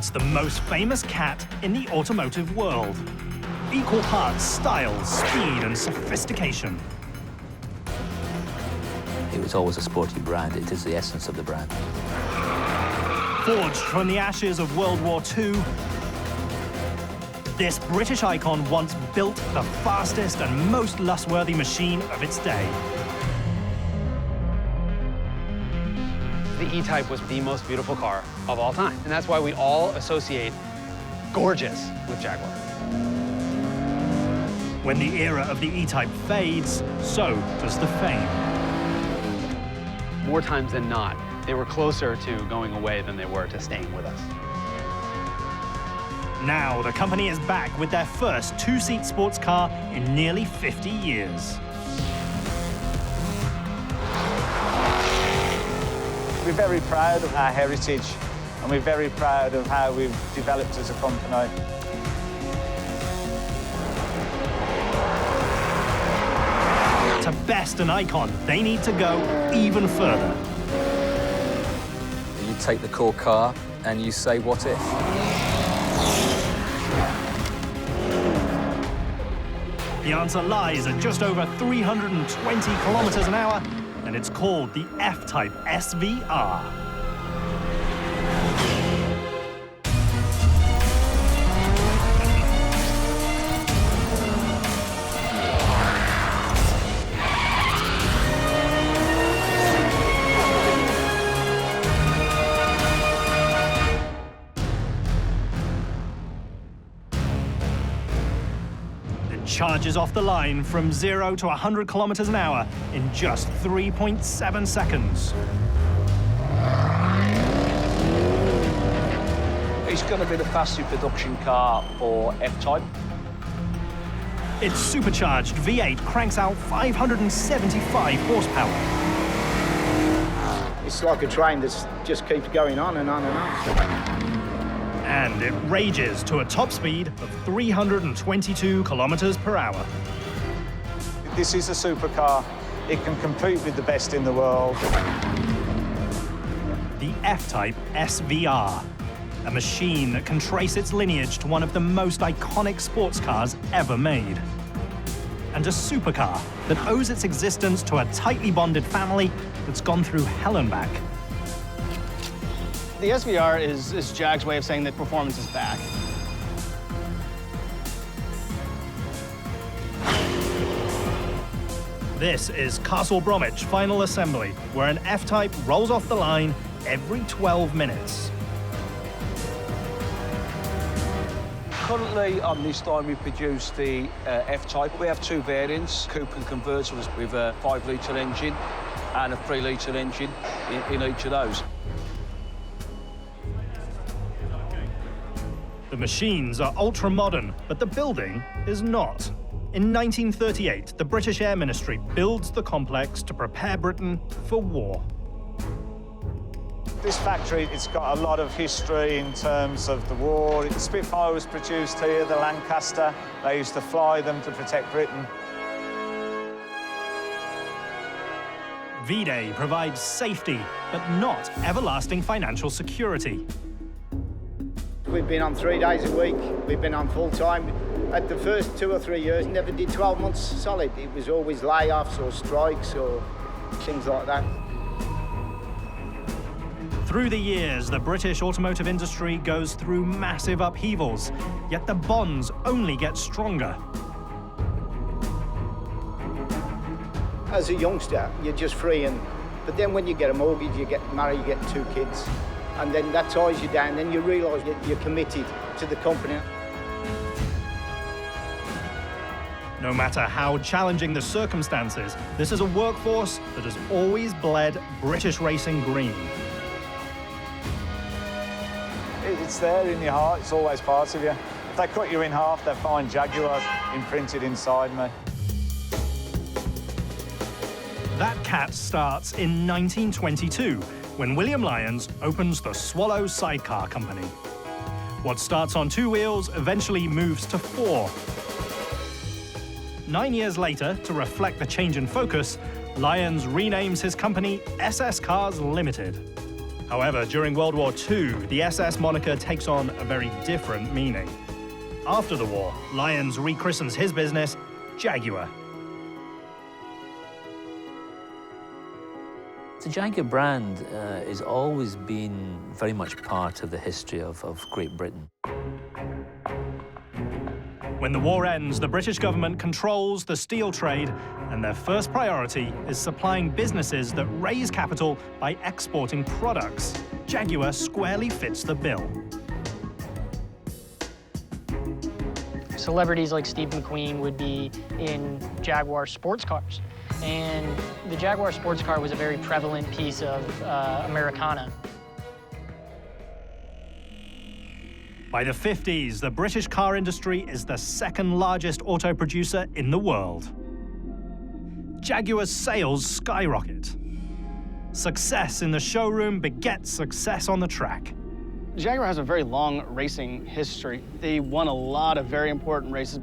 It's the most famous cat in the automotive world. Equal parts style, speed, and sophistication. It was always a sporty brand. It is the essence of the brand. Forged from the ashes of World War II, this British icon once built the fastest and most lustworthy machine of its day. The E-Type was the most beautiful car of all time, and that's why we all associate gorgeous with Jaguar. When the era of the E-Type fades, so does the fame. More times than not, they were closer to going away than they were to staying with us. Now, the company is back with their first two-seat sports car in nearly 50 years. We're very proud of our heritage, and we're very proud of how we've developed as a company. To best an icon, they need to go even further. You take the core car and you say, what if? The answer lies at just over 320 kilometers an hour, and it's called the F-Type SVR. Charges off the line from 0 to 100 kilometers an hour in just 3.7 seconds. It's going to be the fastest production car for F-Type. Its supercharged V8 cranks out 575 horsepower. It's like a train that just keeps going on and on and on. And it rages to a top speed of 322 kilometers per hour. This is a supercar. It can compete with the best in the world. The F-Type SVR, a machine that can trace its lineage to one of the most iconic sports cars ever made. And a supercar that owes its existence to a tightly bonded family that's gone through hell and back. The SVR is Jag's way of saying that performance is back. This is Castle Bromwich Final Assembly, where an F-Type rolls off the line every 12 minutes. Currently, on this line, we produce the F-Type. We have two variants, coupe and convertible, with a 5-litre engine and a 3-litre engine in each of those. The machines are ultra-modern, but the building is not. In 1938, the British Air Ministry builds the complex to prepare Britain for war. This factory, it's got a lot of history in terms of the war. The Spitfire was produced here, the Lancaster. They used to fly them to protect Britain. V-Day provides safety, but not everlasting financial security. We've been on 3 days a week. We've been on full time. At the first 2 or 3 years, never did 12 months solid. It was always layoffs or strikes or things like that. Through the years, the British automotive industry goes through massive upheavals, yet the bonds only get stronger. As a youngster, you're just free, but then when you get a mortgage, you get married, you get 2 kids, and then that ties you down. Then you realise that you're committed to the company. No matter how challenging the circumstances, this is a workforce that has always bled British racing green. It's there in your heart, it's always part of you. If they cut you in half, they'll find Jaguar imprinted inside me. That cat starts in 1922, when William Lyons opens the Swallow Sidecar Company. What starts on 2 wheels eventually moves to 4. 9 years later, to reflect the change in focus, Lyons renames his company SS Cars Limited. However, during World War II, the SS moniker takes on a very different meaning. After the war, Lyons rechristens his business Jaguar. The Jaguar brand has always been very much part of the history of Great Britain. When the war ends, the British government controls the steel trade, and their first priority is supplying businesses that raise capital by exporting products. Jaguar squarely fits the bill. Celebrities like Steve McQueen would be in Jaguar sports cars. And the Jaguar sports car was a very prevalent piece of Americana. By the 50s, the British car industry is the second largest auto producer in the world. Jaguar's sales skyrocket. Success in the showroom begets success on the track. Jaguar has a very long racing history. They won a lot of very important races.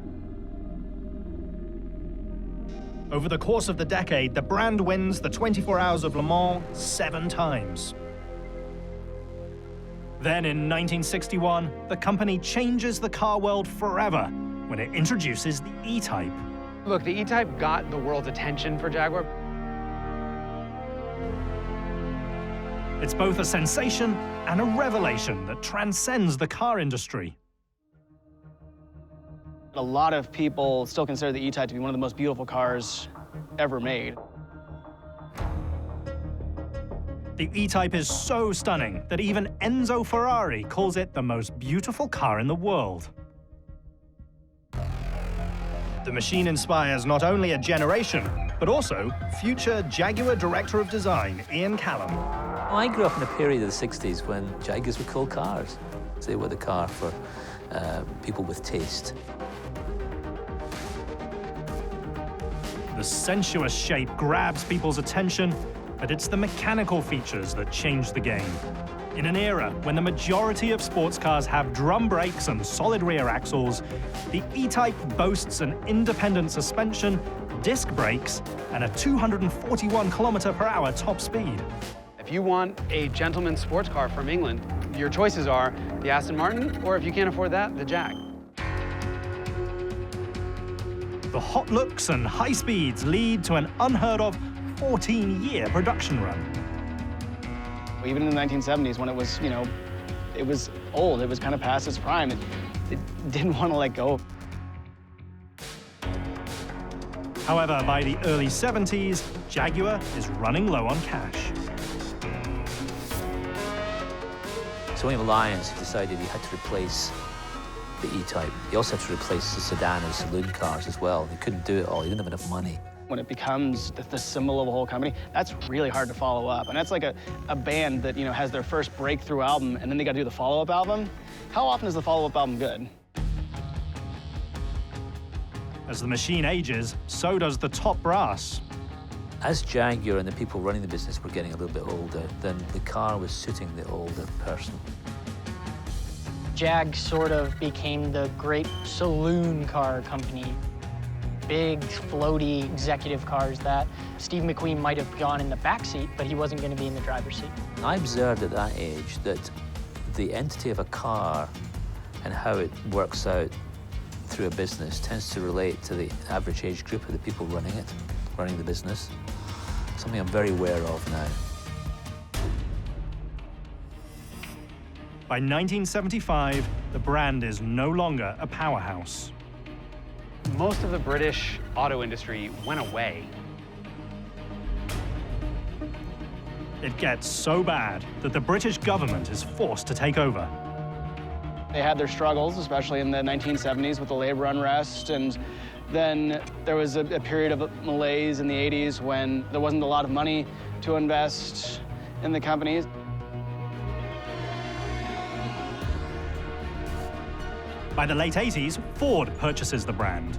Over the course of the decade, the brand wins the 24 Hours of Le Mans 7 times. Then in 1961, the company changes the car world forever when it introduces the E-Type. Look, the E-Type got the world's attention for Jaguar. It's both a sensation and a revelation that transcends the car industry. A lot of people still consider the E-Type to be one of the most beautiful cars ever made. The E-Type is so stunning that even Enzo Ferrari calls it the most beautiful car in the world. The machine inspires not only a generation, but also future Jaguar Director of Design, Ian Callum. I grew up in a period of the 60s when Jaguars were cool cars. They were the car for people with taste. The sensuous shape grabs people's attention, but it's the mechanical features that change the game. In an era when the majority of sports cars have drum brakes and solid rear axles, the E-Type boasts an independent suspension, disc brakes, and a 241 km/h top speed. If you want a gentleman's sports car from England, your choices are the Aston Martin, or if you can't afford that, the Jag. The hot looks and high speeds lead to an unheard of 14-year production run. Even in the 1970s, when it was, it was old, it was kind of past its prime, it didn't want to let go. However, by the early 70s, Jaguar is running low on cash. So when Lyons decided he had to replace the E-Type, he also had to replace the sedan and saloon cars as well. He couldn't do it all, he didn't have enough money. When it becomes the symbol of a whole company, that's really hard to follow up. And that's like a band that has their first breakthrough album and then they got to do the follow-up album. How often is the follow-up album good? As the machine ages, so does the top brass. As Jaguar and the people running the business were getting a little bit older, then the car was suiting the older person. Jag sort of became the great saloon car company. Big, floaty executive cars that Steve McQueen might have gone in the back seat, but he wasn't going to be in the driver's seat. I observed at that age that the entity of a car and how it works out through a business tends to relate to the average age group of the people running it, running the business. Something I'm very aware of now. By 1975, the brand is no longer a powerhouse. Most of the British auto industry went away. It gets so bad that the British government is forced to take over. They had their struggles, especially in the 1970s with the labor unrest, and then there was a period of malaise in the 80s when there wasn't a lot of money to invest in the companies. By the late 80s, Ford purchases the brand.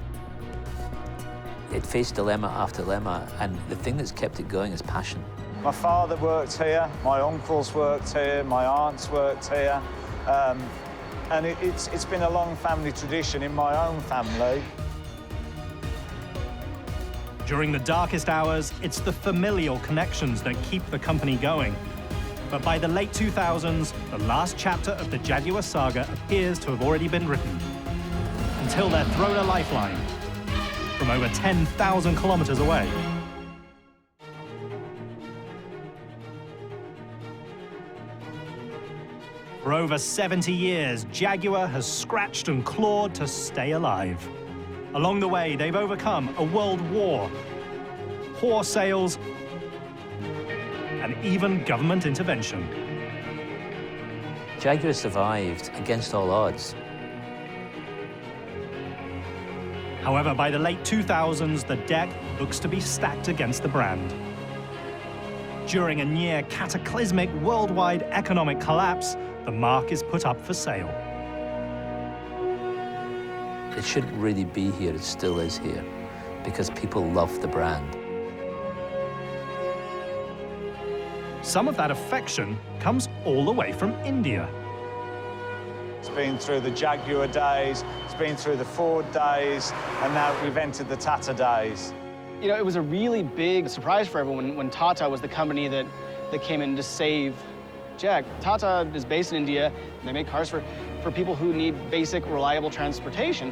It faced dilemma after dilemma, and the thing that's kept it going is passion. My father worked here, my uncles worked here, my aunts worked here, and it's been a long family tradition in my own family. During the darkest hours, it's the familial connections that keep the company going. But by the late 2000s, the last chapter of the Jaguar saga appears to have already been written. Until they're thrown a lifeline from over 10,000 kilometers away. For over 70 years, Jaguar has scratched and clawed to stay alive. Along the way, they've overcome a world war, poor sales, and even government intervention. Jaguar survived against all odds. However, by the late 2000s, the deck looks to be stacked against the brand. During a near cataclysmic worldwide economic collapse, the marque is put up for sale. It shouldn't really be here, it still is here, because people love the brand. Some of that affection comes all the way from India. It's been through the Jaguar days, it's been through the Ford days, and now we've entered the Tata days. You know, it was a really big surprise for everyone when Tata was the company that came in to save Jag. Tata is based in India, and they make cars for people who need basic, reliable transportation.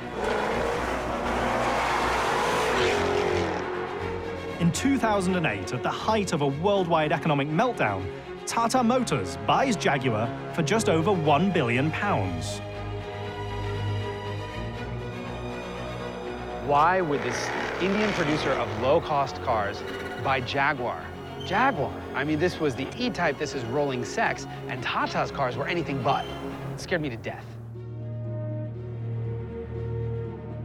In 2008, at the height of a worldwide economic meltdown, Tata Motors buys Jaguar for just over £1 billion. Why would this Indian producer of low-cost cars buy Jaguar? Jaguar. I mean, this was the E-Type, this is rolling sex, and Tata's cars were anything but. It scared me to death.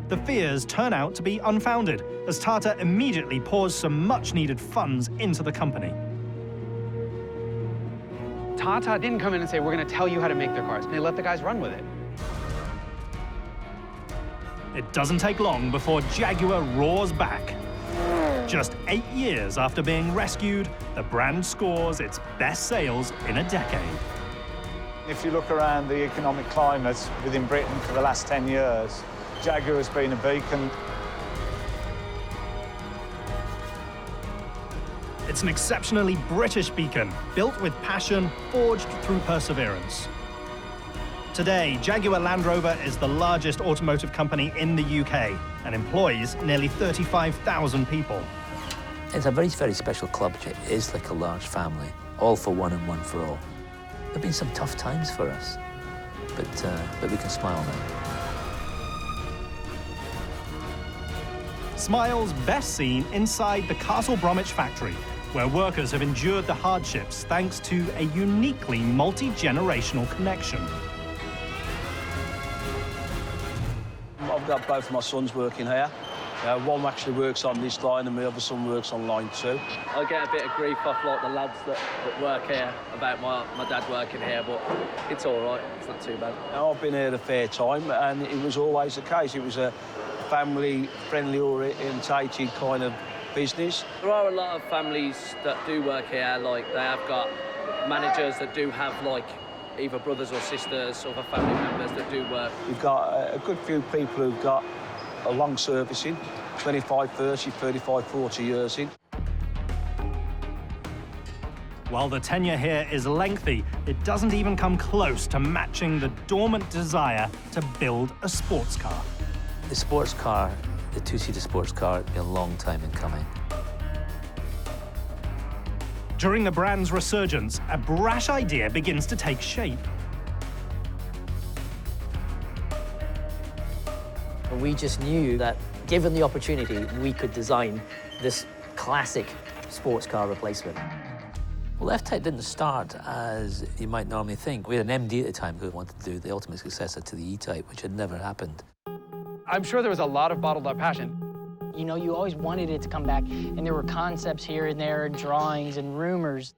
The fears turn out to be unfounded, as Tata immediately pours some much-needed funds into the company. Tata didn't come in and say, we're going to tell you how to make their cars. They let the guys run with it. It doesn't take long before Jaguar roars back. Just 8 years after being rescued, the brand scores its best sales in a decade. If you look around the economic climate within Britain for the last 10 years, Jaguar has been a beacon. It's an exceptionally British beacon, built with passion, forged through perseverance. Today, Jaguar Land Rover is the largest automotive company in the UK and employs nearly 35,000 people. It's a very, very special club. It is like a large family, all for one and one for all. There have been some tough times for us, but we can smile now. Smiles best seen inside the Castle Bromwich factory, where workers have endured the hardships thanks to a uniquely multi-generational connection. I've got both of my sons working here. One actually works on this line and my other son works on line 2. I get a bit of grief off like the lads that work here about my dad working here, but it's all right, it's not too bad. Now, I've been here a fair time and it was always the case. It was a family-friendly orientated kind of business. There are a lot of families that do work here, like they have got managers that do have like either brothers or sisters, other family members that do work. You've got a good few people who've got a long service in, 25, 30, 35, 40 years in. While the tenure here is lengthy, it doesn't even come close to matching the dormant desire to build a sports car. The sports car, the two-seater sports car, has been a long time in coming. During the brand's resurgence, a brash idea begins to take shape. We just knew that, given the opportunity, we could design this classic sports car replacement. Well, F-Type didn't start as you might normally think. We had an MD at the time who wanted to do the ultimate successor to the E-Type, which had never happened. I'm sure there was a lot of bottled up passion. You know, you always wanted it to come back, and there were concepts here and there, drawings and rumors.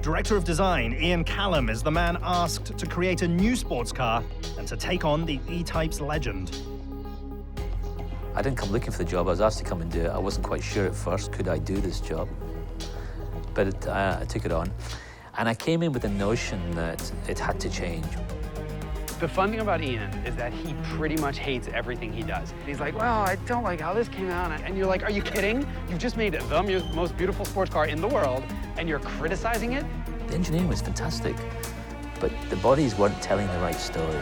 Director of design Ian Callum is the man asked to create a new sports car and to take on the E-Type's legend. I didn't come looking for the job. I was asked to come and do it. I wasn't quite sure at first, could I do this job? But I took it on. And I came in with the notion that it had to change. The fun thing about Ian is that he pretty much hates everything he does. He's like, well, I don't like how this came out. And you're like, are you kidding? You've just made the most beautiful sports car in the world, and you're criticizing it? The engineering was fantastic, but the bodies weren't telling the right story.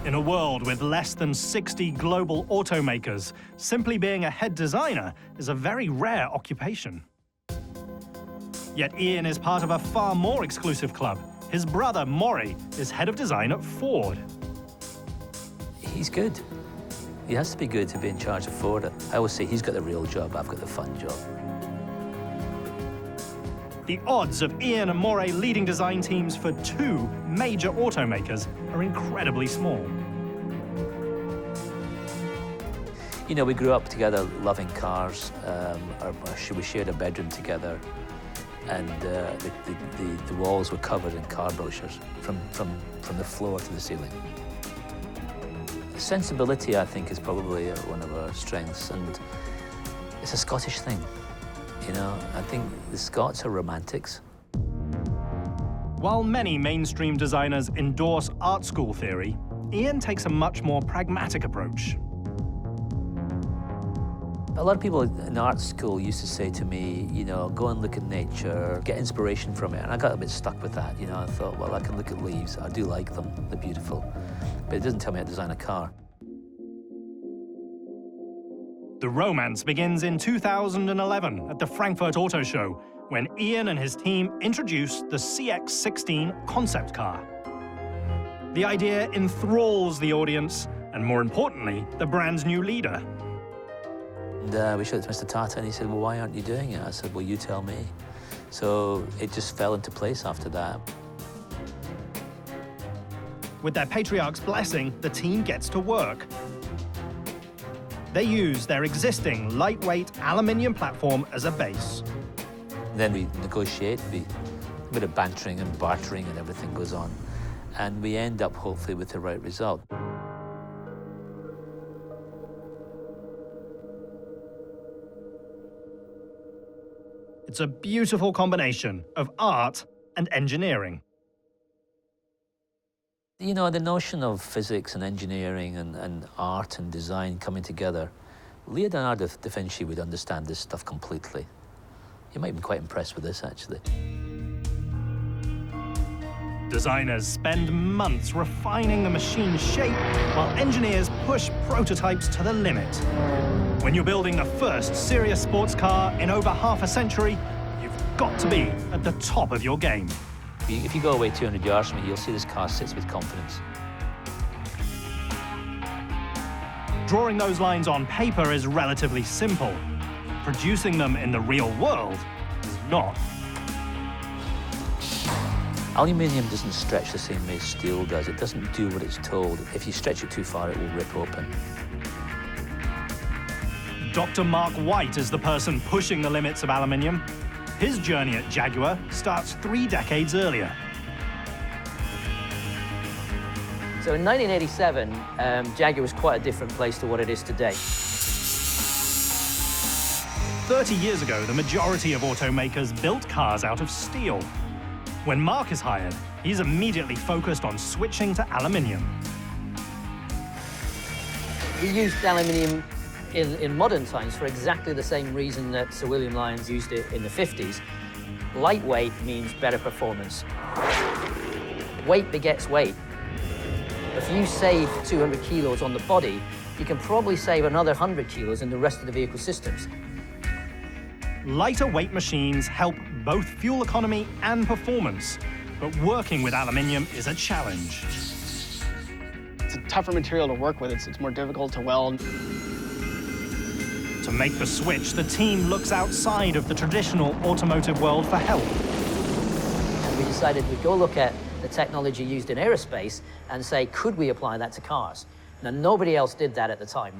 In a world with less than 60 global automakers, simply being a head designer is a very rare occupation. Yet Ian is part of a far more exclusive club. His brother, Maury, is head of design at Ford. He's good. He has to be good to be in charge of Ford. I always say he's got the real job, I've got the fun job. The odds of Ian and Maury leading design teams for two major automakers are incredibly small. You know, we grew up together loving cars. We shared a bedroom together, and the walls were covered in car brochures from the floor to the ceiling. Sensibility, I think, is probably one of our strengths, and it's a Scottish thing. You know, I think the Scots are romantics. While many mainstream designers endorse art school theory, Ian takes a much more pragmatic approach. A lot of people in art school used to say to me, you know, go and look at nature, get inspiration from it. And I got a bit stuck with that, you know. I thought, well, I can look at leaves. I do like them. They're beautiful. But it doesn't tell me how to design a car. The romance begins in 2011 at the Frankfurt Auto Show, when Ian and his team introduced the CX-16 concept car. The idea enthralls the audience, and more importantly, the brand's new leader. And we showed it to Mr. Tata, and he said, well, why aren't you doing it? I said, well, you tell me. So it just fell into place after that. With their patriarch's blessing, the team gets to work. They use their existing lightweight aluminium platform as a base. Then we negotiate, a bit of bantering and bartering and everything goes on. And we end up, hopefully, with the right result. It's a beautiful combination of art and engineering. You know, the notion of physics and engineering and art and design coming together, Leonardo da Vinci would understand this stuff completely. You might be quite impressed with this, actually. Designers spend months refining the machine's shape, while engineers push prototypes to the limit. When you're building the first serious sports car in over half a century, you've got to be at the top of your game. If you go away 200 yards from me, you'll see this car sits with confidence. Drawing those lines on paper is relatively simple. Producing them in the real world is not. Aluminium doesn't stretch the same way steel does. It doesn't do what it's told. If you stretch it too far, it will rip open. Dr. Mark White is the person pushing the limits of aluminium. His journey at Jaguar starts 3 decades earlier. So in 1987, Jaguar was quite a different place to what it is today. 30 years ago, the majority of automakers built cars out of steel. When Mark is hired, he's immediately focused on switching to aluminium. We used aluminium in modern times for exactly the same reason that Sir William Lyons used it in the 50s. Lightweight means better performance. Weight begets weight. If you save 200 kilos on the body, you can probably save another 100 kilos in the rest of the vehicle systems. Lighter weight machines help both fuel economy and performance, but working with aluminium is a challenge. It's a tougher material to work with. It's more difficult to weld. To make the switch, the team looks outside of the traditional automotive world for help. And we decided we'd go look at the technology used in aerospace and say, could we apply that to cars? Now, nobody else did that at the time.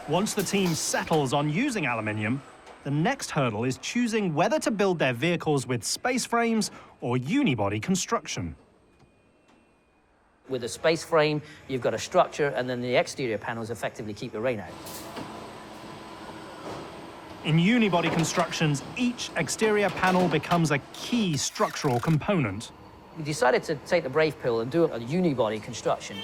Once the team settles on using aluminium, the next hurdle is choosing whether to build their vehicles with space frames or unibody construction. With a space frame, you've got a structure, and then the exterior panels effectively keep the rain out. In unibody constructions, each exterior panel becomes a key structural component. We decided to take the brave pill and do a unibody construction.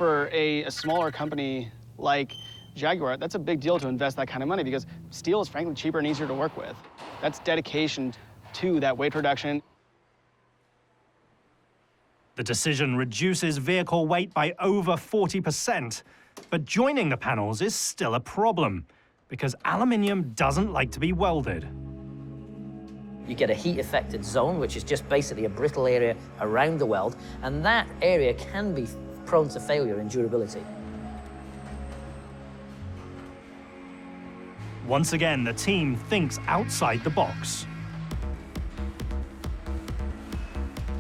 For a smaller company like Jaguar, that's a big deal to invest that kind of money because steel is frankly cheaper and easier to work with. That's dedication to that weight reduction. The decision reduces vehicle weight by over 40%, but joining the panels is still a problem because aluminium doesn't like to be welded. You get a heat-affected zone, which is just basically a brittle area around the weld, and that area can be prone to failure in durability. Once again, the team thinks outside the box.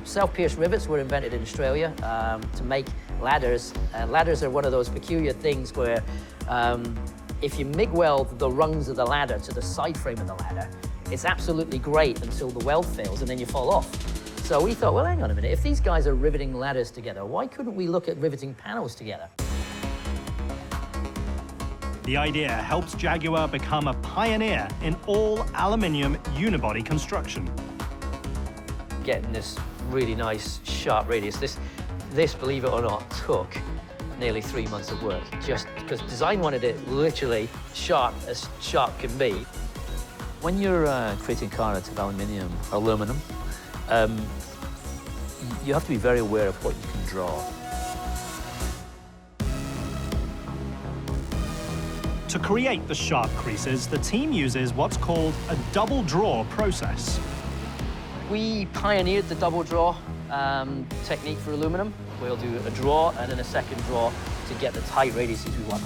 Self-pierced rivets were invented in Australia to make ladders. Ladders are one of those peculiar things where if you MIG weld the rungs of the ladder to the side frame of the ladder, it's absolutely great until the weld fails and then you fall off. So we thought, well, hang on a minute, if these guys are riveting ladders together, why couldn't we look at riveting panels together? The idea helps Jaguar become a pioneer in all aluminium unibody construction. Getting this really nice sharp radius, this, believe it or not, took nearly 3 months of work, just because design wanted it literally as sharp can be. When you're creating a car out of aluminium, you have to be very aware of what you can draw. To create the sharp creases, the team uses what's called a double draw process. We pioneered the double draw technique for aluminum. We'll do a draw and then a second draw to get the tight radiuses we want.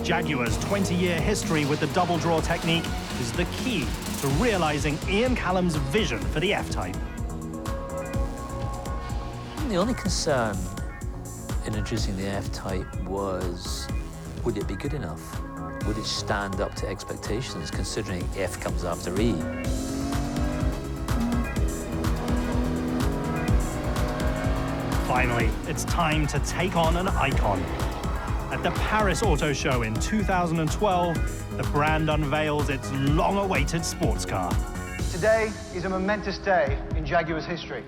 Jaguar's 20-year history with the double draw technique is the key to realizing Ian Callum's vision for the F-Type. The only concern in introducing the F-Type was, would it be good enough? Would it stand up to expectations, considering F comes after E? Finally, it's time to take on an icon. At the Paris Auto Show in 2012, the brand unveils its long-awaited sports car. Today is a momentous day in Jaguar's history.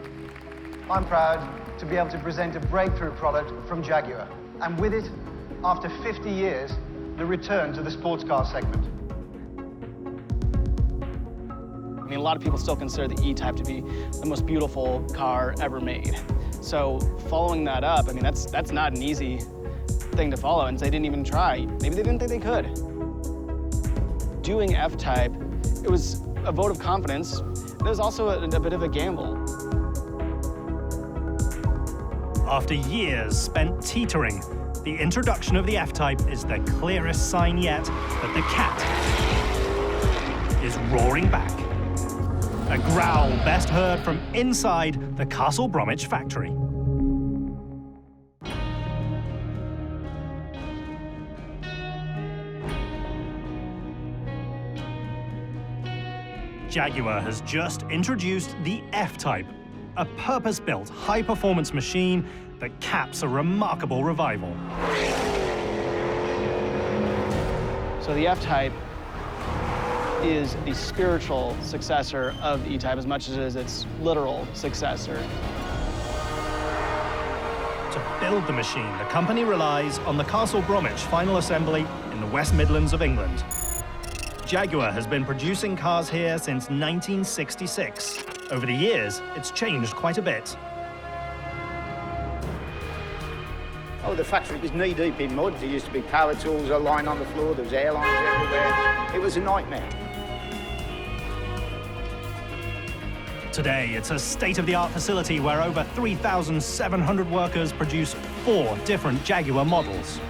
I'm proud to be able to present a breakthrough product from Jaguar, and with it, after 50 years, the return to the sports car segment. I mean, a lot of people still consider the E-Type to be the most beautiful car ever made. So following that up, I mean, that's not an easy thing to follow, and they didn't even try. Maybe they didn't think they could. Doing F-Type, it was a vote of confidence. It was also a bit of a gamble. After years spent teetering, the introduction of the F-Type is the clearest sign yet that the cat is roaring back. A growl best heard from inside the Castle Bromwich factory. Jaguar has just introduced the F-Type, a purpose-built high-performance machine that caps a remarkable revival. So the F-Type is the spiritual successor of the E-Type as much as it is its literal successor. To build the machine, the company relies on the Castle Bromwich final assembly in the West Midlands of England. Jaguar has been producing cars here since 1966. Over the years, it's changed quite a bit. Oh, the factory was knee-deep in mud. There used to be power tools lying on the floor. There was airlines everywhere. It was a nightmare. Today, it's a state-of-the-art facility where over 3,700 workers produce 4 different Jaguar models.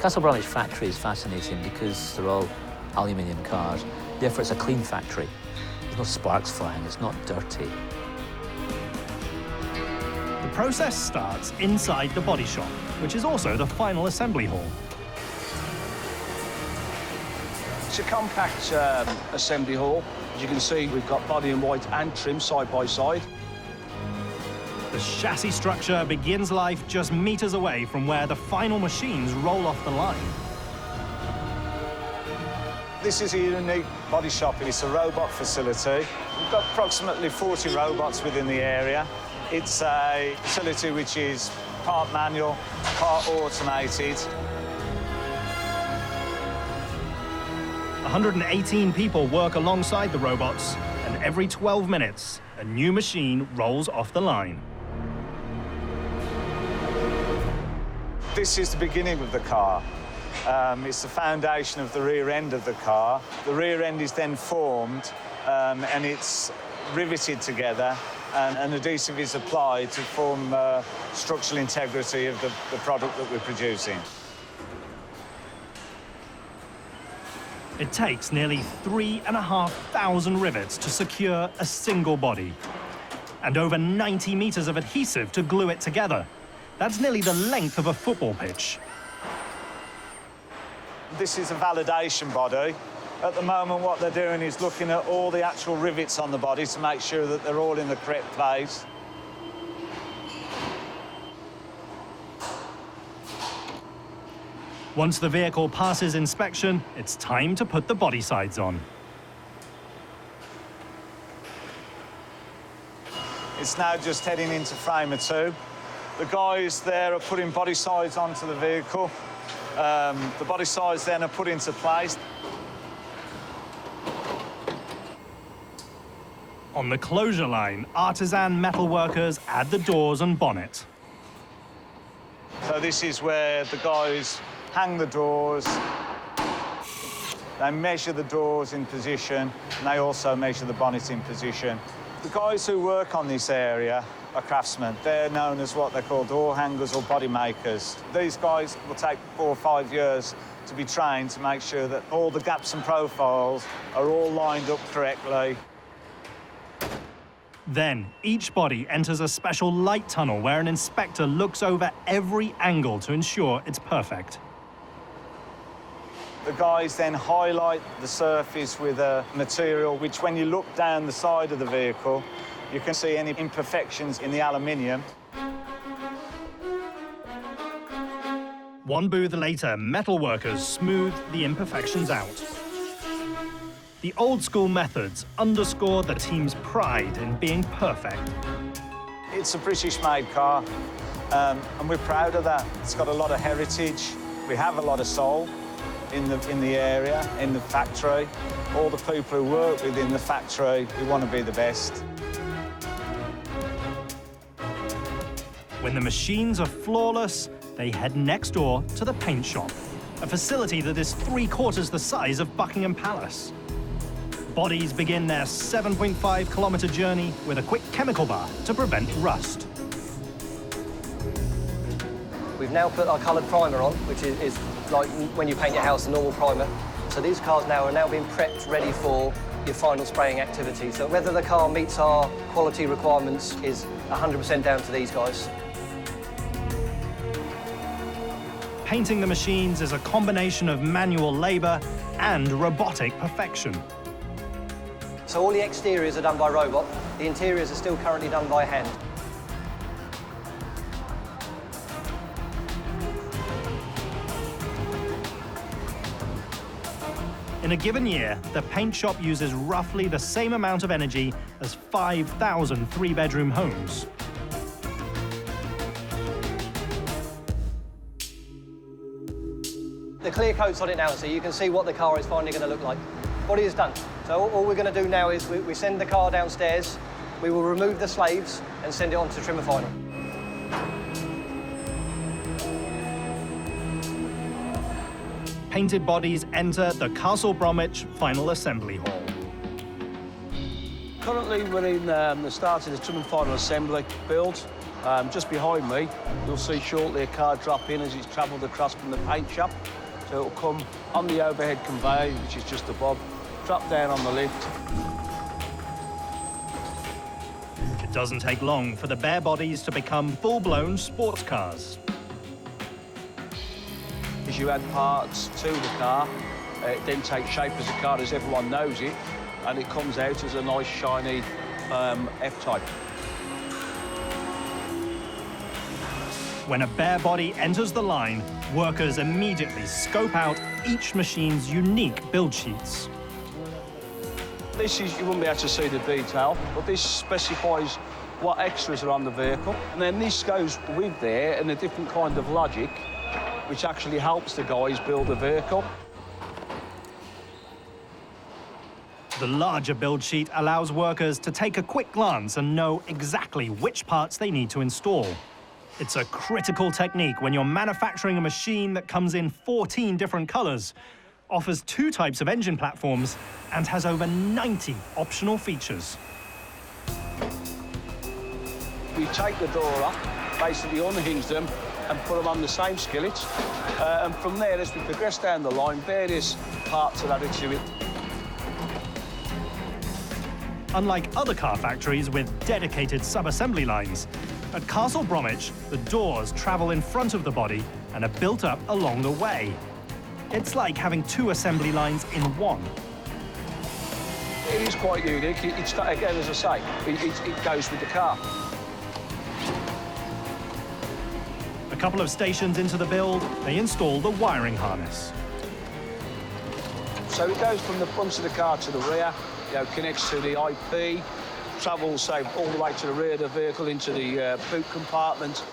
Castle Bromwich factory is fascinating because they're all aluminium cars. Therefore, it's a clean factory. There's no sparks flying, it's not dirty. The process starts inside the body shop, which is also the final assembly hall. It's a compact assembly hall. As you can see, we've got body in white and trim side by side. The chassis structure begins life just meters away from where the final machines roll off the line. This is a unique body shop. It's a robot facility. We've got approximately 40 robots within the area. It's a facility which is part manual, part automated. 118 people work alongside the robots, and every 12 minutes, a new machine rolls off the line. This is the beginning of the car. It's the foundation of the rear end of the car. The rear end is then formed and it's riveted together, and an adhesive is applied to form structural integrity of the product that we're producing. It takes nearly 3,500 rivets to secure a single body, and over 90 meters of adhesive to glue it together. That's nearly the length of a football pitch. This is a validation body. At the moment, what they're doing is looking at all the actual rivets on the body to make sure that they're all in the correct place. Once the vehicle passes inspection, it's time to put the body sides on. It's now just heading into framer 2. The guys there are putting body sides onto the vehicle. The body sides then are put into place. On the closure line, artisan metal workers add the doors and bonnet. So this is where the guys hang the doors, they measure the doors in position, and they also measure the bonnet in position. The guys who work on this area are craftsmen. They're known as what they call door hangers or body makers. These guys will take 4 or 5 years to be trained to make sure that all the gaps and profiles are all lined up correctly. Then, each body enters a special light tunnel where an inspector looks over every angle to ensure it's perfect. The guys then highlight the surface with a material which, when you look down the side of the vehicle, you can see any imperfections in the aluminium. One booth later, metal workers smooth the imperfections out. The old-school methods underscore the team's pride in being perfect. It's a British-made car, and we're proud of that. It's got a lot of heritage. We have a lot of soul in the area, in the factory. All the people who work within the factory, we want to be the best. When the machines are flawless, they head next door to the paint shop, a facility that is 3/4 the size of Buckingham Palace. Bodies begin their 7.5-kilometer journey with a quick chemical bath to prevent rust. We've now put our coloured primer on, which is like when you paint your house, a normal primer. So these cars now are being prepped, ready for your final spraying activity. So whether the car meets our quality requirements is 100% down to these guys. Painting the machines is a combination of manual labour and robotic perfection. So all the exteriors are done by robot. The interiors are still currently done by hand. In a given year, the paint shop uses roughly the same amount of energy as 5,000 three-bedroom homes. The clear coat's on it now, so you can see what the car is finally going to look like. Body is done. So all we're going to do now is we send the car downstairs, we will remove the slaves and send it on to trimmer final. Painted bodies enter the Castle Bromwich Final Assembly Hall. Currently, we're in the start of the trim and final assembly build. Just behind me, you'll see shortly a car drop in as it's travelled across from the paint shop. So it'll come on the overhead conveyor, which is just above, drop down on the lift. It doesn't take long for the bare bodies to become full-blown sports cars. As you add parts to the car, it then takes shape as a car as everyone knows it, and it comes out as a nice, shiny F-Type. When a bare body enters the line, workers immediately scope out each machine's unique build sheets. This is, you wouldn't be able to see the detail, but this specifies what extras are on the vehicle. And then this goes with there and a different kind of logic, which actually helps the guys build a vehicle. The larger build sheet allows workers to take a quick glance and know exactly which parts they need to install. It's a critical technique when you're manufacturing a machine that comes in 14 different colors, offers 2 types of engine platforms, and has over 90 optional features. We take the door off, basically unhinge them and put them on the same skillets. And from there, as we progress down the line, various parts are added to it. Unlike other car factories with dedicated sub-assembly lines, at Castle Bromwich, the doors travel in front of the body and are built up along the way. It's like having 2 assembly lines in one. It is quite unique. It's again, as I say, it goes with the car. A couple of stations into the build, they install the wiring harness. So it goes from the front of the car to the rear, connects to the IP, travels, say, all the way to the rear of the vehicle into the boot compartment.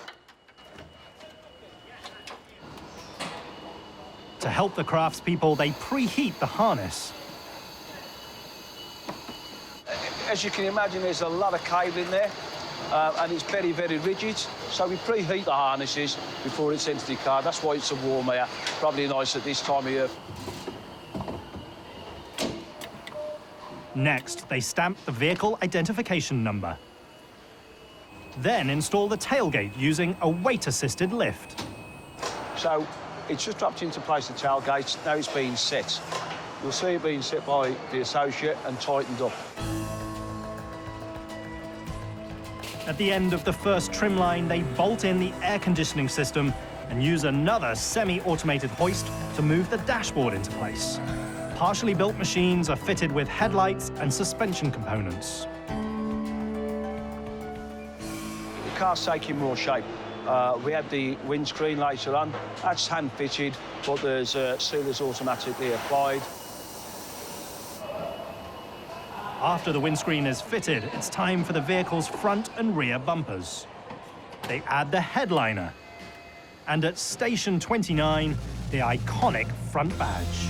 To help the craftspeople, they preheat the harness. As you can imagine, there's a lot of cabling there, and it's very, very rigid. So we preheat the harnesses before it's into the car. That's why it's so warm here. Probably nice at this time of year. Next, they stamp the vehicle identification number. Then install the tailgate using a weight-assisted lift. So it's just dropped into place, the tailgate. Now it's being set. You'll see it being set by the associate and tightened up. At the end of the first trim line, they bolt in the air conditioning system and use another semi-automated hoist to move the dashboard into place. Partially built machines are fitted with headlights and suspension components. The car's taking more shape. We had the windscreen later on. That's hand-fitted, but there's sealers automatically applied. After the windscreen is fitted, it's time for the vehicle's front and rear bumpers. They add the headliner. And at Station 29, the iconic front badge.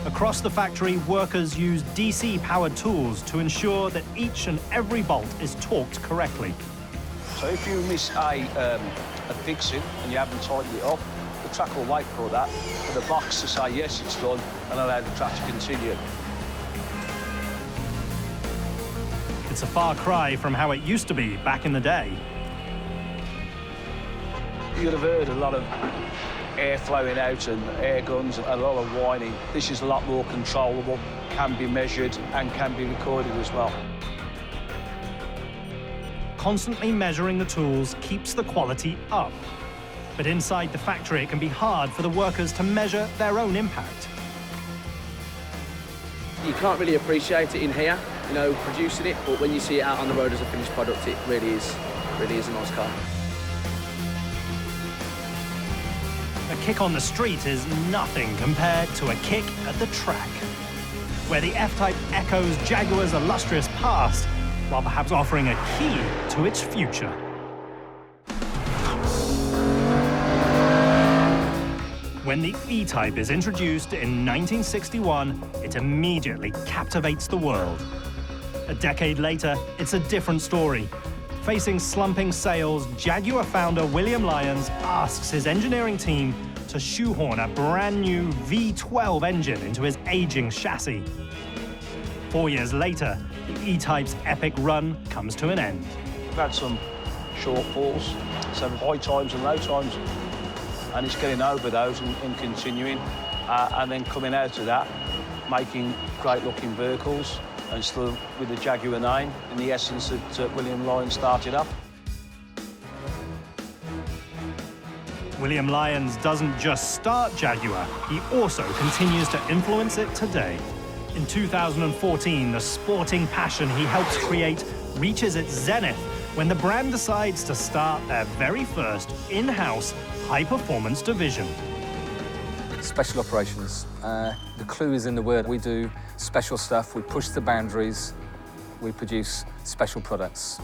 Across the factory, workers use DC-powered tools to ensure that each and every bolt is torqued correctly. So if you miss a fixing and you haven't tightened it up, the track will wait for that, for the box to say yes, it's done, and allow the track to continue. It's a far cry from how it used to be back in the day. You'd have heard a lot of air flowing out and air guns, a lot of whining. This is a lot more controllable, can be measured and can be recorded as well. Constantly measuring the tools keeps the quality up. But inside the factory, it can be hard for the workers to measure their own impact. You can't really appreciate it in here, producing it, but when you see it out on the road as a finished product, it really is a nice car. A kick on the street is nothing compared to a kick at the track, where the F-Type echoes Jaguar's illustrious past, while perhaps offering a key to its future. When the E-Type is introduced in 1961, it immediately captivates the world. A decade later, it's a different story. Facing slumping sales, Jaguar founder William Lyons asks his engineering team to shoehorn a brand new V12 engine into his aging chassis. 4 years later, the E-Type's epic run comes to an end. We've had some shortfalls, some high times and low times, and it's getting over those and continuing, and then coming out of that, making great-looking vehicles, and still with the Jaguar name in the essence that William Lyons started up. William Lyons doesn't just start Jaguar, he also continues to influence it today. In 2014, the sporting passion he helps create reaches its zenith when the brand decides to start their very first in-house high-performance division. Special operations. The clue is in the word. We do special stuff, we push the boundaries, we produce special products.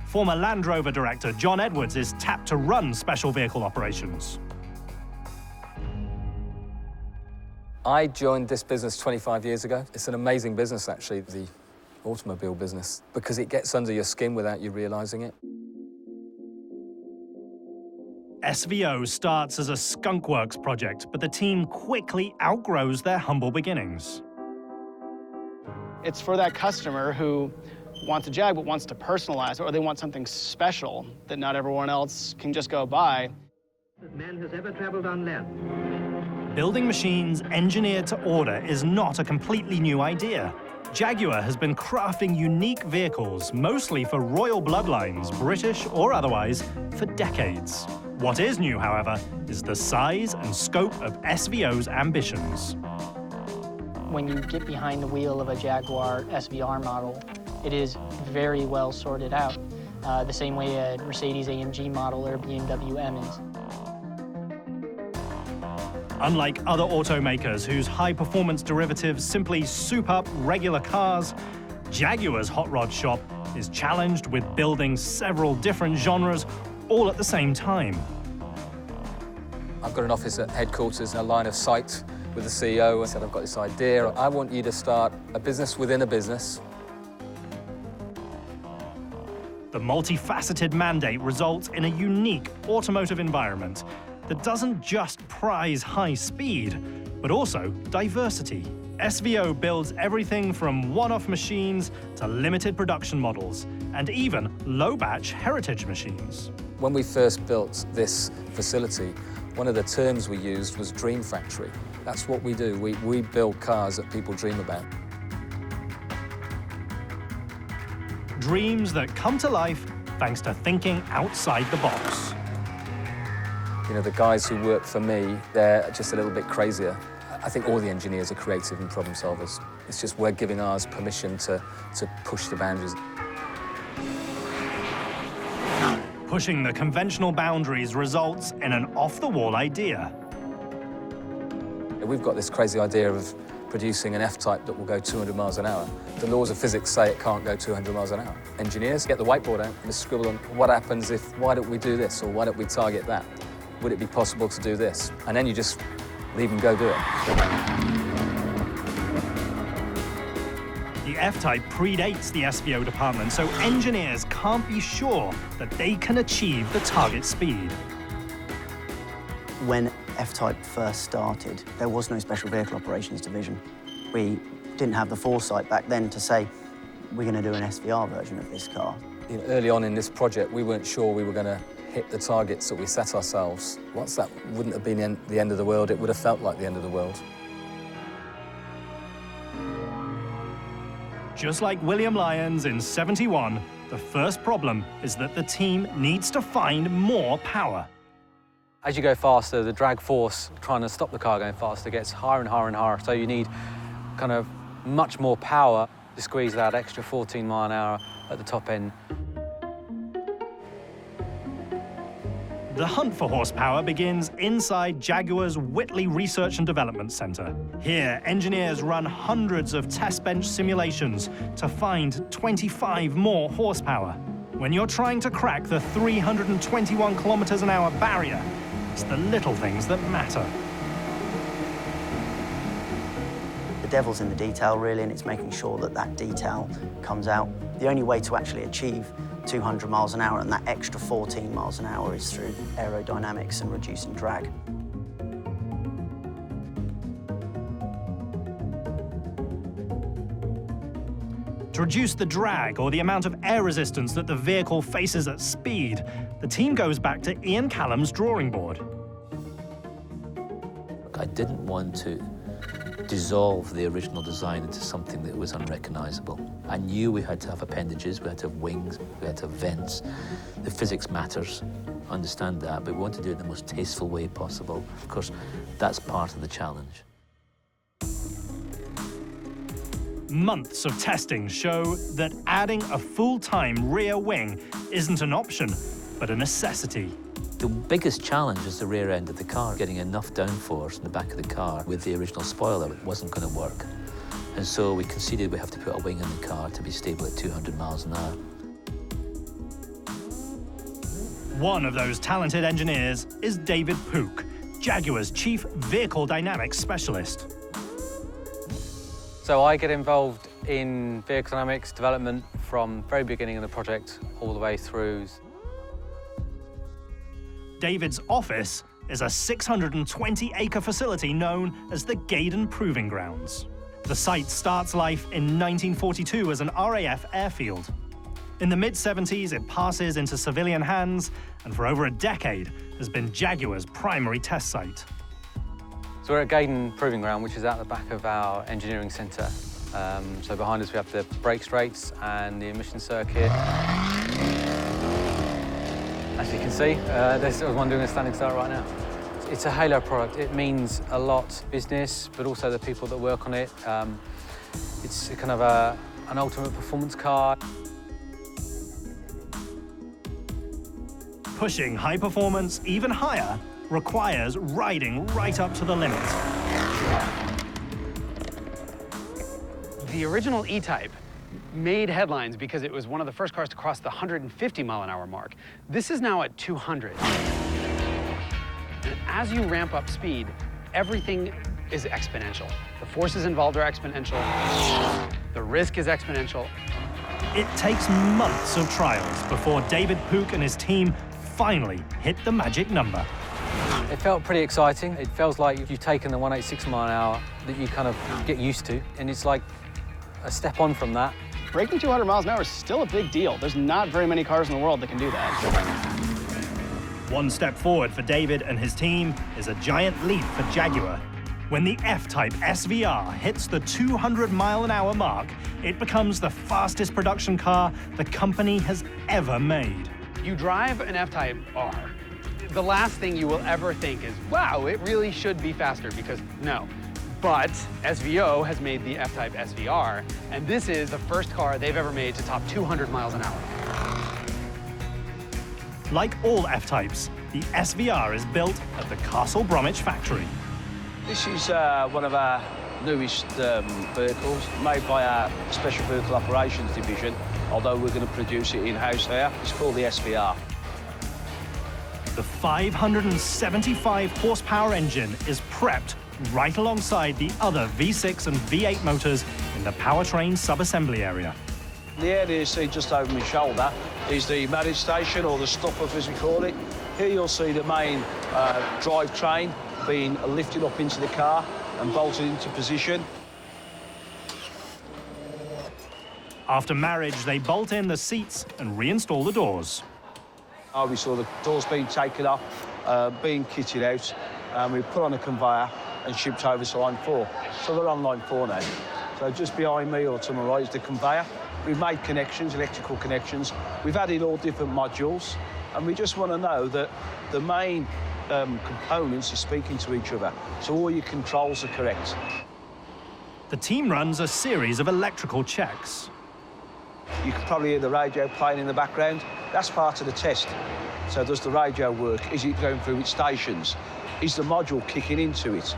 Former Land Rover director John Edwards is tapped to run special vehicle operations. I joined this business 25 years ago. It's an amazing business, actually, the automobile business, because it gets under your skin without you realizing it. SVO starts as a skunkworks project, but the team quickly outgrows their humble beginnings. It's for that customer who wants a Jag but wants to personalize it, or they want something special that not everyone else can just go buy. Man has ever traveled on land. Building machines engineered to order is not a completely new idea. Jaguar has been crafting unique vehicles, mostly for royal bloodlines, British or otherwise, for decades. What is new, however, is the size and scope of SVO's ambitions. When you get behind the wheel of a Jaguar SVR model, it is very well sorted out, the same way a Mercedes-AMG model or a BMW M is. Unlike other automakers whose high-performance derivatives simply soup up regular cars, Jaguar's hot rod shop is challenged with building several different genres all at the same time. I've got an office at headquarters and a line of sight with the CEO. I said, I've got this idea. I want you to start a business within a business. The multifaceted mandate results in a unique automotive environment that doesn't just prize high speed, but also diversity. SVO builds everything from one-off machines to limited production models, and even low-batch heritage machines. When we first built this facility, one of the terms we used was Dream Factory. That's what we do. We build cars that people dream about. Dreams that come to life thanks to thinking outside the box. You know, the guys who work for me, they're just a little bit crazier. I think all the engineers are creative and problem solvers. It's just we're giving ours permission to push the boundaries. Pushing the conventional boundaries results in an off-the-wall idea. We've got this crazy idea of producing an F-Type that will go 200 miles an hour. The laws of physics say it can't go 200 miles an hour. Engineers get the whiteboard out and scribble on what happens if, why don't we do this, or why don't we target that? Would it be possible to do this? And then you just leave and go do it. The F-Type predates the SVO department, so engineers can't be sure that they can achieve the target speed. When F-Type first started, there was no special vehicle operations division. We didn't have the foresight back then to say, we're going to do an SVR version of this car. You know, early on in this project, we weren't sure we were going to hit the targets that we set ourselves. Once that wouldn't have been the end of the world, it would have felt like the end of the world. Just like William Lyons in '71, the first problem is that the team needs to find more power. As you go faster, the drag force trying to stop the car going faster gets higher and higher and higher, so you need kind of much more power to squeeze that extra 14 mile an hour at the top end. The hunt for horsepower begins inside Jaguar's Whitley Research and Development Center. Here, engineers run hundreds of test bench simulations to find 25 more horsepower. When you're trying to crack the 321 kilometers an hour barrier, it's the little things that matter. The devil's in the detail, really, and it's making sure that that detail comes out. The only way to actually achieve 200 miles an hour and that extra 14 miles an hour is through aerodynamics and reducing drag. To reduce the drag or the amount of air resistance that the vehicle faces at speed, the team goes back to Ian Callum's drawing board. I didn't want to dissolve the original design into something that was unrecognizable. I knew we had to have appendages, we had to have wings, we had to have vents. The physics matters, understand that, but we want to do it in the most tasteful way possible. Of course, that's part of the challenge. Months of testing show that adding a full-time rear wing isn't an option, but a necessity. The biggest challenge is the rear end of the car. Getting enough downforce in the back of the car with the original spoiler wasn't going to work. And so we conceded we have to put a wing in the car to be stable at 200 miles an hour. One of those talented engineers is David Pook, Jaguar's chief vehicle dynamics specialist. So I get involved in vehicle dynamics development from the very beginning of the project all the way through. David's office is a 620-acre facility known as the Gaydon Proving Grounds. The site starts life in 1942 as an RAF airfield. In the mid-70s, it passes into civilian hands, and for over a decade has been Jaguar's primary test site. So we're at Gaydon Proving Ground, which is out the back of our engineering centre. So behind us we have the brake straights and the emission circuit. As you can see, there's one doing a standing start right now. It's a halo product. It means a lot business, but also the people that work on it. It's kind of an ultimate performance car. Pushing high performance even higher requires riding right up to the limit. The original E-Type made headlines because it was one of the first cars to cross the 150-mile-an-hour mark. This is now at 200. And as you ramp up speed, everything is exponential. The forces involved are exponential. The risk is exponential. It takes months of trials before David Pook and his team finally hit the magic number. It felt pretty exciting. It feels like you've taken the 186 mile an hour that you kind of get used to, and it's like a step on from that. Breaking 200 miles an hour is still a big deal. There's not very many cars in the world that can do that. One step forward for David and his team is a giant leap for Jaguar. When the F-Type SVR hits the 200-mile-an-hour mark, it becomes the fastest production car the company has ever made. You drive an F-Type R, the last thing you will ever think is, wow, it really should be faster, because no. But SVO has made the F-Type SVR, and this is the first car they've ever made to top 200 miles an hour. Like all F-Types, the SVR is built at the Castle Bromwich factory. This is one of our newest vehicles, made by our Special Vehicle Operations Division, although we're going to produce it in-house here. It's called the SVR. The 575 horsepower engine is prepped right alongside the other V6 and V8 motors in the powertrain sub-assembly area. The area you see just over my shoulder is the marriage station, or the stop-up as we call it. Here you'll see the main drivetrain being lifted up into the car and bolted into position. After marriage, they bolt in the seats and reinstall the doors. We saw the doors being taken off, being kitted out, and we put on a conveyor and shipped over to line 4. So they're on line 4 now. So just behind me or to my right is the conveyor. We've made connections, electrical connections. We've added all different modules, and we just want to know that the main components are speaking to each other, so all your controls are correct. The team runs a series of electrical checks. You can probably hear the radio playing in the background. That's part of the test. So does the radio work? Is it going through its stations? Is the module kicking into it?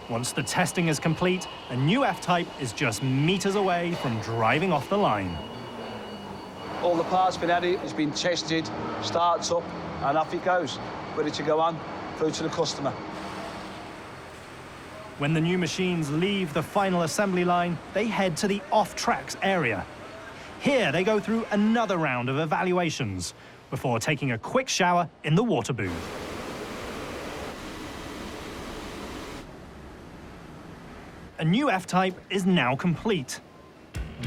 Once the testing is complete, a new F-Type is just meters away from driving off the line. All the parts been added, it's been tested, starts up, and off it goes, ready to go on, through to the customer. When the new machines leave the final assembly line, they head to the off-tracks area. Here, they go through another round of evaluations before taking a quick shower in the water booth. A new F-Type is now complete.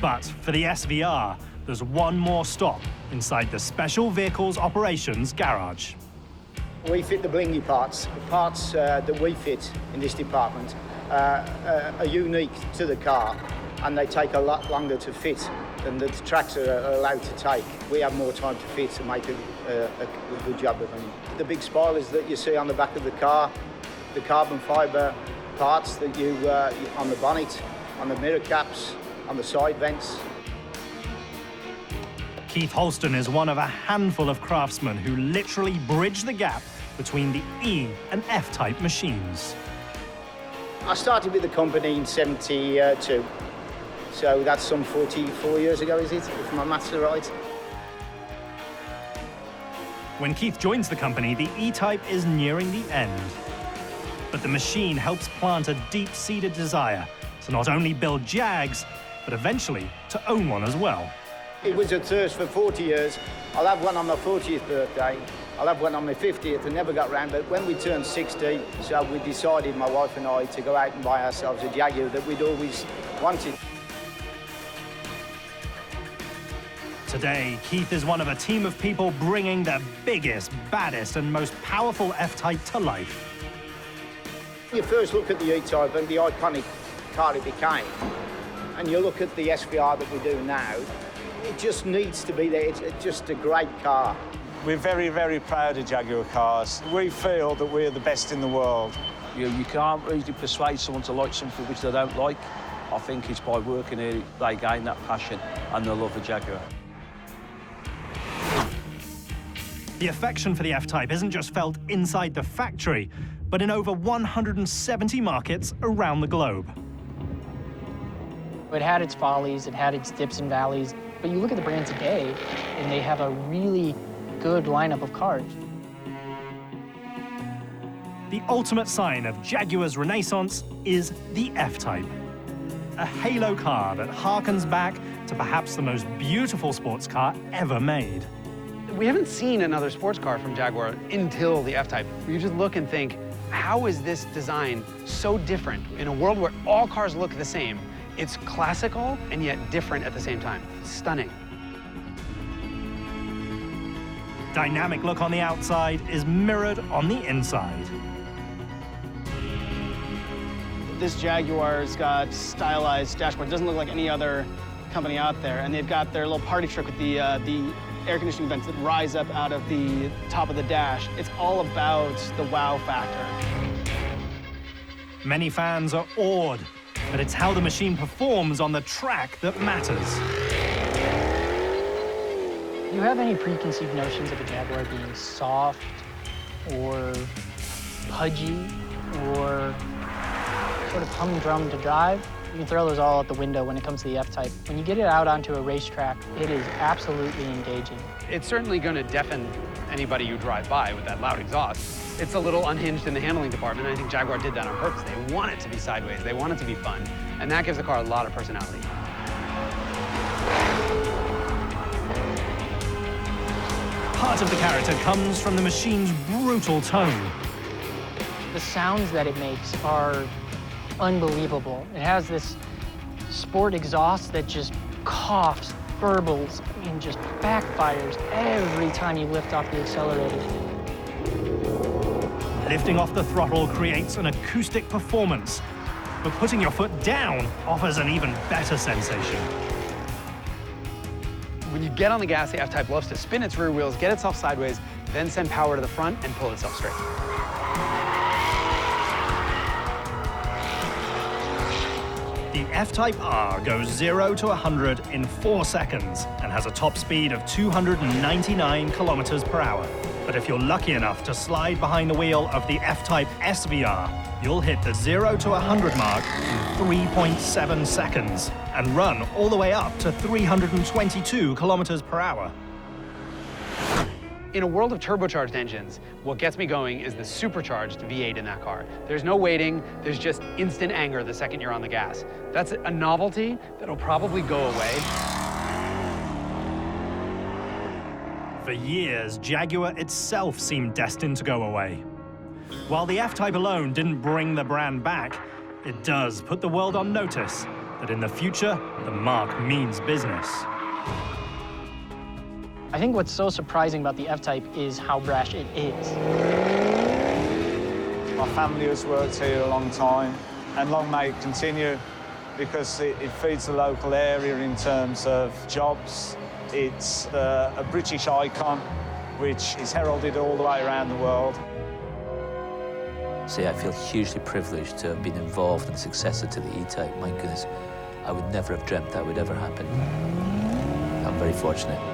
But for the SVR, there's one more stop inside the Special Vehicles Operations garage. We fit the blingy parts. The parts that we fit in this department are unique to the car, and they take a lot longer to fit than the tracks are allowed to take. We have more time to fit and make a good job of them. The big spoilers that you see on the back of the car, the carbon fibre parts that you on the bonnet, on the mirror caps, on the side vents. Keith Holston is one of a handful of craftsmen who literally bridge the gap between the E and F-Type machines. I started with the company in '72, so that's some 44 years ago, is it, if my maths are right? When Keith joins the company, the E-Type is nearing the end. But the machine helps plant a deep-seated desire to not only build Jags, but eventually to own one as well. It was a thirst for 40 years. I'll have one on my 40th birthday. I'll have one on my 50th. I never got round, but when we turned 60, so we decided, my wife and I, to go out and buy ourselves a Jaguar that we'd always wanted. Today, Keith is one of a team of people bringing the biggest, baddest, and most powerful F-Type to life. You first look at the E-Type and the iconic car it became, and you look at the SVR that we do now, it just needs to be there. It's just a great car. We're very, very proud of Jaguar cars. We feel that we're the best in the world. You can't really persuade someone to like something which they don't like. I think it's by working here they gain that passion and the love of Jaguar. The affection for the F-Type isn't just felt inside the factory, but in over 170 markets around the globe. It had its follies, it had its dips and valleys, but you look at the brand today, and they have a really good lineup of cars. The ultimate sign of Jaguar's renaissance is the F-Type. A halo car that harkens back to perhaps the most beautiful sports car ever made. We haven't seen another sports car from Jaguar until the F-Type. You just look and think, how is this design so different? In a world where all cars look the same, it's classical and yet different at the same time. It's stunning. Dynamic look on the outside is mirrored on the inside. This Jaguar's got stylized dashboard. It doesn't look like any other company out there. And they've got their little party trick with the air conditioning vents that rise up out of the top of the dash. It's all about the wow factor. Many fans are awed, but it's how the machine performs on the track that matters. Do you have any preconceived notions of a Jaguar being soft or pudgy or sort of humdrum to drive? You can throw those all out the window when it comes to the F-Type. When you get it out onto a racetrack, it is absolutely engaging. It's certainly going to deafen anybody you drive by with that loud exhaust. It's a little unhinged in the handling department. I think Jaguar did that on purpose. They want it to be sideways. They want it to be fun. And that gives the car a lot of personality. Part of the character comes from the machine's brutal tone. The sounds that it makes are unbelievable. It has this sport exhaust that just coughs, burbles, and just backfires every time you lift off the accelerator. Lifting off the throttle creates an acoustic performance, but putting your foot down offers an even better sensation. When you get on the gas, the F-Type loves to spin its rear wheels, get itself sideways, then send power to the front and pull itself straight. The F-Type R goes 0 to 100 in 4 seconds and has a top speed of 299 kilometers per hour. But if you're lucky enough to slide behind the wheel of the F-Type SVR, you'll hit the 0 to 100 mark in 3.7 seconds and run all the way up to 322 kilometers per hour. In a world of turbocharged engines, what gets me going is the supercharged V8 in that car. There's no waiting, there's just instant anger the second you're on the gas. That's a novelty that'll probably go away. For years, Jaguar itself seemed destined to go away. While the F-Type alone didn't bring the brand back, it does put the world on notice that in the future, the mark means business. I think what's so surprising about the F-Type is how brash it is. My family has worked here a long time, and long may it continue, because it feeds the local area in terms of jobs. It's a British icon, which is heralded all the way around the world. say I feel hugely privileged to have been involved in the successor to the E-Type. My goodness, I would never have dreamt that would ever happen. I'm very fortunate.